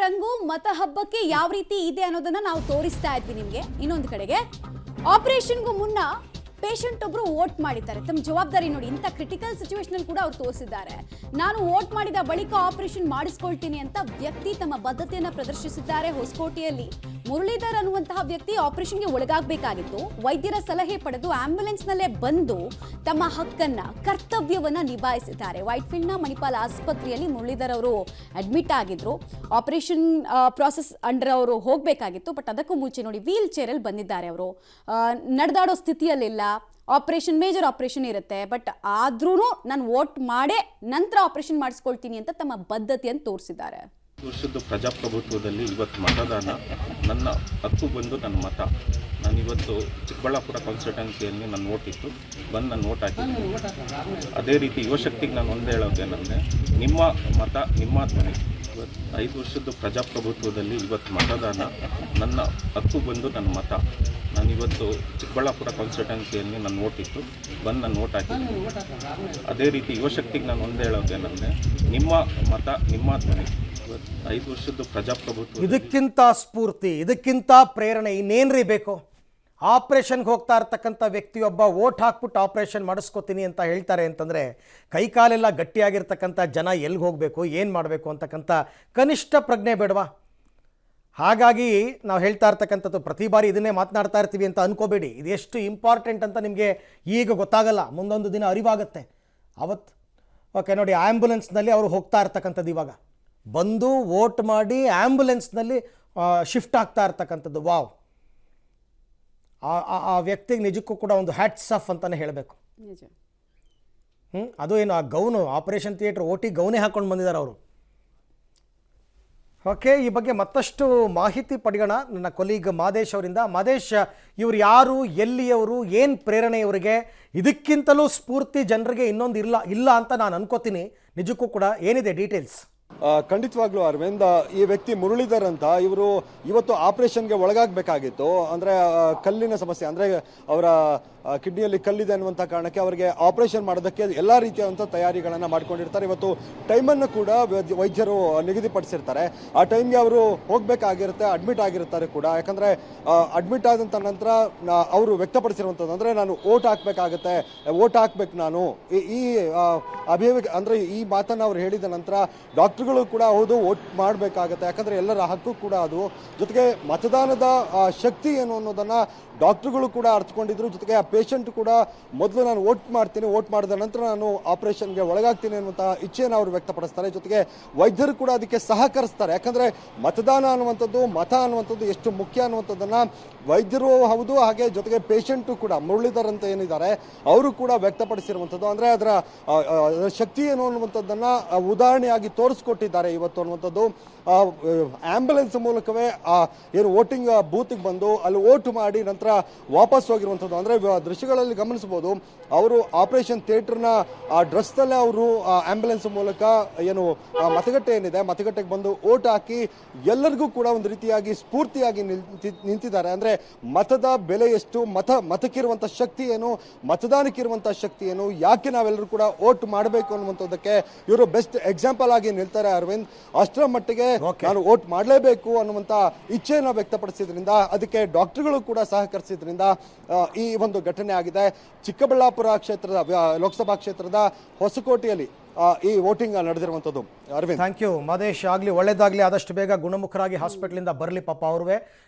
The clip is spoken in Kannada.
ರಂಗು ಮತ ಹಬ್ಬಕ್ಕೆ ಯಾವ ರೀತಿ ಇದೆ ಅನ್ನೋದನ್ನ ನಾವು ತೋರಿಸ್ತಾ ಇದ್ವಿ ನಿಮಗೆ. ಇನ್ನೊಂದು ಕಡೆಗೆ ಆಪರೇಷನ್ಗೂ ಮುನ್ನ ಪೇಷಂಟ್ ಒಬ್ರು ವೋಟ್ ಮಾಡಿದ್ದಾರೆ. ತಮ್ಮ ಜವಾಬ್ದಾರಿ ನೋಡಿ, ಇಂಥ ಕ್ರಿಟಿಕಲ್ ಸಿಚುವೇಶನ್ ಕೂಡ ಅವ್ರು ತೋರಿಸಿದ್ದಾರೆ. ನಾನು ವೋಟ್ ಮಾಡಿದ ಬಳಿಕ ಆಪರೇಷನ್ ಮಾಡಿಸ್ಕೊಳ್ತೀನಿ ಅಂತ ವ್ಯಕ್ತಿ ತಮ್ಮ ಬದ್ಧತೆಯನ್ನು ಪ್ರದರ್ಶಿಸಿದ್ದಾರೆ. ಹೊಸಕೋಟೆಯಲ್ಲಿ ಮುರಳೀಧರ್ ಅನ್ನುವಂತಹ ವ್ಯಕ್ತಿ ಆಪರೇಷನ್ಗೆ ಒಳಗಾಗಬೇಕಾಗಿತ್ತು. ವೈದ್ಯರ ಸಲಹೆ ಪಡೆದು ಆಂಬ್ಯುಲೆನ್ಸ್ನಲ್ಲೇ ಬಂದು ತಮ್ಮ ಹಕ್ಕನ್ನ ಕರ್ತವ್ಯವನ್ನ ನಿಭಾಯಿಸಿದ್ದಾರೆ. ವೈಟ್ಫೀಲ್ಡ್ನ ಮಣಿಪಾಲ್ ಆಸ್ಪತ್ರೆಯಲ್ಲಿ ಮುರಳೀಧರ್ ಅವರು ಅಡ್ಮಿಟ್ ಆಗಿದ್ರು. ಆಪರೇಷನ್ ಪ್ರಾಸೆಸ್ ಅಂಡರ್ ಅವರು ಹೋಗಬೇಕಾಗಿತ್ತು. ಬಟ್ ಅದಕ್ಕೂ ಮುಂಚೆ ನೋಡಿ, ವೀಲ್ ಚೇರಲ್ಲಿ ಬಂದಿದ್ದಾರೆ. ಅವರು ನಡೆದಾಡೋ ಸ್ಥಿತಿಯಲ್ಲಿಲ್ಲ. ಆಪರೇಷನ್ ಮೇಜರ್ ಆಪರೇಷನ್ ಇರುತ್ತೆ. ಬಟ್ ಆದ್ರೂ ನಾನು ವೋಟ್ ಮಾಡೇ ನಂತರ ಆಪರೇಷನ್ ಮಾಡಿಸ್ಕೊಳ್ತೀನಿ ಅಂತ ತಮ್ಮ ಬದ್ಧತೆಯನ್ನು ತೋರಿಸಿದ್ದಾರೆ. ವರ್ಷದ ಪ್ರಜಾಪ್ರಭುತ್ವದಲ್ಲಿ ಇವತ್ತು ಮತದಾನ ನನ್ನ ಹಕ್ಕು ಬಂದು ನನ್ನ ಮತ. ನಾನಿವತ್ತು ಚಿಕ್ಕಬಳ್ಳಾಪುರ ಕಾನ್ಸ್ಟಿಟ್ಯೂನ್ಸಿಯಲ್ಲಿ ನನ್ನ ವೋಟ್ ಇತ್ತು, ಬಂದು ನಾನು ವೋಟ್ ಹಾಕಿದ್ದೀನಿ. ಅದೇ ರೀತಿ ಯುವಶಕ್ತಿಗೆ ನಾನು ಒಂದೇ ಹೇಳೋದೇನೆಂದರೆ, ನಿಮ್ಮ ಮತ ನಿಮ್ಮ ಧ್ವನಿ. ಇವತ್ತು 5 ವರ್ಷದ ಪ್ರಜಾಪ್ರಭುತ್ವದಲ್ಲಿ ಇವತ್ತು ಮತದಾನ ನನ್ನ ಹಕ್ಕು ಬಂದು ನನ್ನ ಮತ. ನಾನಿವತ್ತು ಚಿಕ್ಕಬಳ್ಳಾಪುರ ಕಾನ್ಸ್ಟಿಟ್ಯೂನ್ಸಿಯಲ್ಲಿ ನನ್ನ ವೋಟ್ ಇತ್ತು, ಬಂದು ನಾನು ವೋಟ್ ಹಾಕಿದ್ದೀನಿ. ಅದೇ ರೀತಿ ಯುವಶಕ್ತಿಗೆ ನಾನು ಒಂದೇ ಹೇಳೋದೇನೆಂದರೆ, ನಿಮ್ಮ ಮತ ನಿಮ್ಮ ಧ್ವನಿ. 5 ವರ್ಷದ ಪ್ರಜಾಪ್ರಭುತ್ವ ಇದಕ್ಕಿಂತ ಸ್ಫೂರ್ತಿ, ಇದಕ್ಕಿಂತ ಪ್ರೇರಣೆ ಇನ್ನೇನ್ರಿ ಬೇಕು? ಆಪ್ರೇಷನ್ಗೆ ಹೋಗ್ತಾ ಇರ್ತಕ್ಕಂಥ ವ್ಯಕ್ತಿಯೊಬ್ಬ ವೋಟ್ ಹಾಕ್ಬಿಟ್ಟು ಆಪ್ರೇಷನ್ ಮಾಡಿಸ್ಕೋತೀನಿ ಅಂತ ಹೇಳ್ತಾರೆ ಅಂತಂದರೆ, ಕೈಕಾಲೆಲ್ಲ ಗಟ್ಟಿಯಾಗಿರ್ತಕ್ಕಂಥ ಜನ ಎಲ್ಲಿಗೆ ಹೋಗಬೇಕು, ಏನು ಮಾಡಬೇಕು ಅಂತಕ್ಕಂಥ ಕನಿಷ್ಠ ಪ್ರಜ್ಞೆ ಬೇಡವಾ? ಹಾಗಾಗಿ ನಾವು ಹೇಳ್ತಾ ಇರ್ತಕ್ಕಂಥದ್ದು ಪ್ರತಿ ಬಾರಿ ಇದನ್ನೇ ಮಾತನಾಡ್ತಾ ಇರ್ತೀವಿ ಅಂತ ಅನ್ಕೋಬೇಡಿ. ಇದು ಎಷ್ಟು ಇಂಪಾರ್ಟೆಂಟ್ ಅಂತ ನಿಮಗೆ ಈಗ ಗೊತ್ತಾಗಲ್ಲ, ಮುಂದೊಂದು ದಿನ ಅರಿವಾಗುತ್ತೆ. ಅವತ್ತು ಓಕೆ ನೋಡಿ, ಆ್ಯಂಬುಲೆನ್ಸ್ನಲ್ಲಿ ಅವರು ಹೋಗ್ತಾ ಇರ್ತಕ್ಕಂಥದ್ದು, ಇವಾಗ ಬಂದು ವೋಟ್ ಮಾಡಿ ಆ್ಯಂಬುಲೆನ್ಸ್ನಲ್ಲಿ ಶಿಫ್ಟ್ ಆಗ್ತಾ ಇರ್ತಕ್ಕಂಥದ್ದು. ವಾವ್! ಆ ವ್ಯಕ್ತಿಗೆ ನಿಜಕ್ಕೂ ಕೂಡ ಒಂದು ಹ್ಯಾಟ್ಸ್ ಆಫ್ ಅಂತಲೇ ಹೇಳಬೇಕು. ಅದು ಏನು ಆ ಗೌನು, ಆಪರೇಷನ್ ಥಿಯೇಟ್ರ್ ಓಟಿ ಗೌನೇ ಹಾಕ್ಕೊಂಡು ಬಂದಿದ್ದಾರೆ ಅವರು. ಓಕೆ, ಈ ಬಗ್ಗೆ ಮತ್ತಷ್ಟು ಮಾಹಿತಿ ಪಡೆಯೋಣ ನನ್ನ ಕೊಲೀಗ್ ಮಾದೇಶ್ ಅವರಿಂದ. ಮಾದೇಶ್, ಇವರು ಯಾರು, ಎಲ್ಲಿಯವರು, ಏನು ಪ್ರೇರಣೆ ಇವರಿಗೆ? ಇದಕ್ಕಿಂತಲೂ ಸ್ಫೂರ್ತಿ ಜನರಿಗೆ ಇನ್ನೊಂದು ಇಲ್ಲ ಅಂತ ನಾನು ಅನ್ಕೋತೀನಿ. ನಿಜಕ್ಕೂ ಕೂಡ ಏನಿದೆ ಡೀಟೇಲ್ಸ್? ಖಂಡಿತವಾಗ್ಲೂ ಅರವಿಂದ್, ಈ ವ್ಯಕ್ತಿ ಮುರಳೀಧರ್ ಅಂತ, ಇವರು ಇವತ್ತು ಆಪರೇಷನ್ಗೆ ಒಳಗಾಗಬೇಕಾಗಿತ್ತು. ಅಂದರೆ ಕಲ್ಲಿನ ಸಮಸ್ಯೆ, ಅಂದರೆ ಅವರ ಕಿಡ್ನಿಯಲ್ಲಿ ಕಲ್ಲಿದೆ ಅನ್ನುವಂಥ ಕಾರಣಕ್ಕೆ ಅವರಿಗೆ ಆಪರೇಷನ್ ಮಾಡೋದಕ್ಕೆ ಎಲ್ಲ ರೀತಿಯಾದಂಥ ತಯಾರಿಗಳನ್ನು ಮಾಡ್ಕೊಂಡಿರ್ತಾರೆ. ಇವತ್ತು ಟೈಮನ್ನು ಕೂಡ ವೈದ್ಯರು ನಿಗದಿಪಡಿಸಿರ್ತಾರೆ. ಆ ಟೈಮ್ಗೆ ಅವರು ಹೋಗಬೇಕಾಗಿರುತ್ತೆ, ಅಡ್ಮಿಟ್ ಆಗಿರ್ತಾರೆ ಕೂಡ. ಯಾಕಂದರೆ ಅಡ್ಮಿಟ್ ಆದಂಥ ನಂತರ ಅವರು ವ್ಯಕ್ತಪಡಿಸಿರುವಂಥದ್ದು ಅಂದರೆ, ನಾನು ವೋಟ್ ಹಾಕಬೇಕಾಗತ್ತೆ, ವೋಟ್ ಹಾಕ್ಬೇಕು ನಾನು, ಈ ಅಭಿವ್ಯಕ್ತಿ ಅಂದರೆ ಈ ಮಾತನ್ನು ಅವ್ರು ಹೇಳಿದ ನಂತರ ಡಾಕ್ಟರ್ಗಳು ಕೂಡ ಹೌದು ವೋಟ್ ಮಾಡಬೇಕಾಗತ್ತೆ, ಯಾಕಂದರೆ ಎಲ್ಲರ ಹಕ್ಕು ಕೂಡ ಅದು. ಜೊತೆಗೆ ಮತದಾನದ ಶಕ್ತಿ ಏನು ಅನ್ನೋದನ್ನು ಡಾಕ್ಟರ್ಗಳು ಕೂಡ ಅರ್ಥಕೊಂಡಿದ್ರು. ಜೊತೆಗೆ ಆ ಪೇಷಂಟ್ ಕೂಡ ಮೊದಲು ನಾನು ವೋಟ್ ಮಾಡ್ತೀನಿ, ವೋಟ್ ಮಾಡಿದ ನಂತರ ನಾನು ಆಪರೇಷನ್ಗೆ ಒಳಗಾಗ್ತೀನಿ ಅನ್ನುವಂತಹ ಇಚ್ಛೆಯನ್ನು ಅವರು ವ್ಯಕ್ತಪಡಿಸ್ತಾರೆ. ಜೊತೆಗೆ ವೈದ್ಯರು ಕೂಡ ಅದಕ್ಕೆ ಸಹಕರಿಸ್ತಾರೆ. ಯಾಕಂದರೆ ಮತದಾನ ಅನ್ನುವಂಥದ್ದು, ಮತ ಅನ್ನುವಂಥದ್ದು ಎಷ್ಟು ಮುಖ್ಯ ಅನ್ನುವಂಥದ್ದನ್ನು ವೈದ್ಯರು ಹೌದು, ಹಾಗೆ ಜೊತೆಗೆ ಪೇಷಂಟು ಕೂಡ ಮುರಳೀಧರ್ ಅಂತ ಏನಿದ್ದಾರೆ ಅವರು ಕೂಡ ವ್ಯಕ್ತಪಡಿಸಿರುವಂಥದ್ದು. ಅಂದರೆ ಅದರ ಶಕ್ತಿ ಏನು ಅನ್ನುವಂಥದ್ದನ್ನು ಉದಾಹರಣೆಯಾಗಿ ತೋರಿಸ್ಕೊಟ್ಟಿದ್ದಾರೆ ಇವತ್ತು ಅನ್ನುವಂಥದ್ದು. ಆಂಬ್ಯುಲೆನ್ಸ್ ಮೂಲಕವೇ ಏನು ವೋಟಿಂಗ್ ಬೂತಿಗೆ ಬಂದು ಅಲ್ಲಿ ವೋಟ್ ಮಾಡಿ ನಂತರ ವಾಪಸ್ ಹೋಗಿರುವಂಥದ್ದು. ಅಂದರೆ ದೃಶ್ಯಗಳಲ್ಲಿ ಗಮನಿಸಬಹುದು, ಅವರು ಆಪರೇಷನ್ ಥಿಯೇಟರ್ನ ಡ್ರೆಸ್ನಲ್ಲೇ ಅವರು ಆಂಬ್ಯುಲೆನ್ಸ್ ಮೂಲಕ ಏನು ಮತಗಟ್ಟೆ ಏನಿದೆ ಮತಗಟ್ಟೆಗೆ ಬಂದು ವೋಟ್ ಹಾಕಿ ಎಲ್ಲರಿಗೂ ಕೂಡ ಒಂದು ರೀತಿಯಾಗಿ ಸ್ಫೂರ್ತಿಯಾಗಿ ನಿಂತಿದ್ದಾರೆ. ಅಂದರೆ ಮತದ ಬೆಲೆ ಎಷ್ಟು, ಮತಕ್ಕಿರುವಂಥ ಶಕ್ತಿ ಏನು, ಮತದಾನಕ್ಕಿರುವಂಥ ಶಕ್ತಿ ಏನು, ಯಾಕೆ ನಾವೆಲ್ಲರೂ ಕೂಡ ವೋಟ್ ಮಾಡಬೇಕು ಅನ್ನುವಂಥದ್ದಕ್ಕೆ ಇವರು ಬೆಸ್ಟ್ ಎಕ್ಸಾಂಪಲ್ ಆಗಿ ನಿಲ್ತಾರೆ ಅರವಿಂದ್. ಅಷ್ಟರ ಮಟ್ಟಿಗೆ ನಾನು ವೋಟ್ ಮಾಡಲೇಬೇಕು ಅನ್ನುವಂಥ ಇಚ್ಛೆಯನ್ನು ವ್ಯಕ್ತಪಡಿಸಿದ್ರಿಂದ, ಅದಕ್ಕೆ ಡಾಕ್ಟರ್ಗಳು ಕೂಡ ಸಹಕರಿಸಿದ್ರಿಂದ ಈ ಒಂದು ಘಟನೆ ಆಗಿದೆ. ಚಿಕ್ಕಬಳ್ಳಾಪುರ ಕ್ಷೇತ್ರದ ಲೋಕಸಭಾ ಕ್ಷೇತ್ರದ ಹೊಸಕೋಟೆಯಲ್ಲಿ ಈ ವೋಟಿಂಗ್ ನಡೆದಿರುವಂಥದ್ದು. Arvind, thank you Madesh. ಆಗಲಿ, ಒಳ್ಳೇದಾಗಲಿ, ಆದಷ್ಟು ಬೇಗ ಗುಣಮುಖರಾಗಿ ಹಾಸ್ಪಿಟ್ಲಿಂದ ಬರಲಿ ಪಾಪ ಅವ್ರವೇ.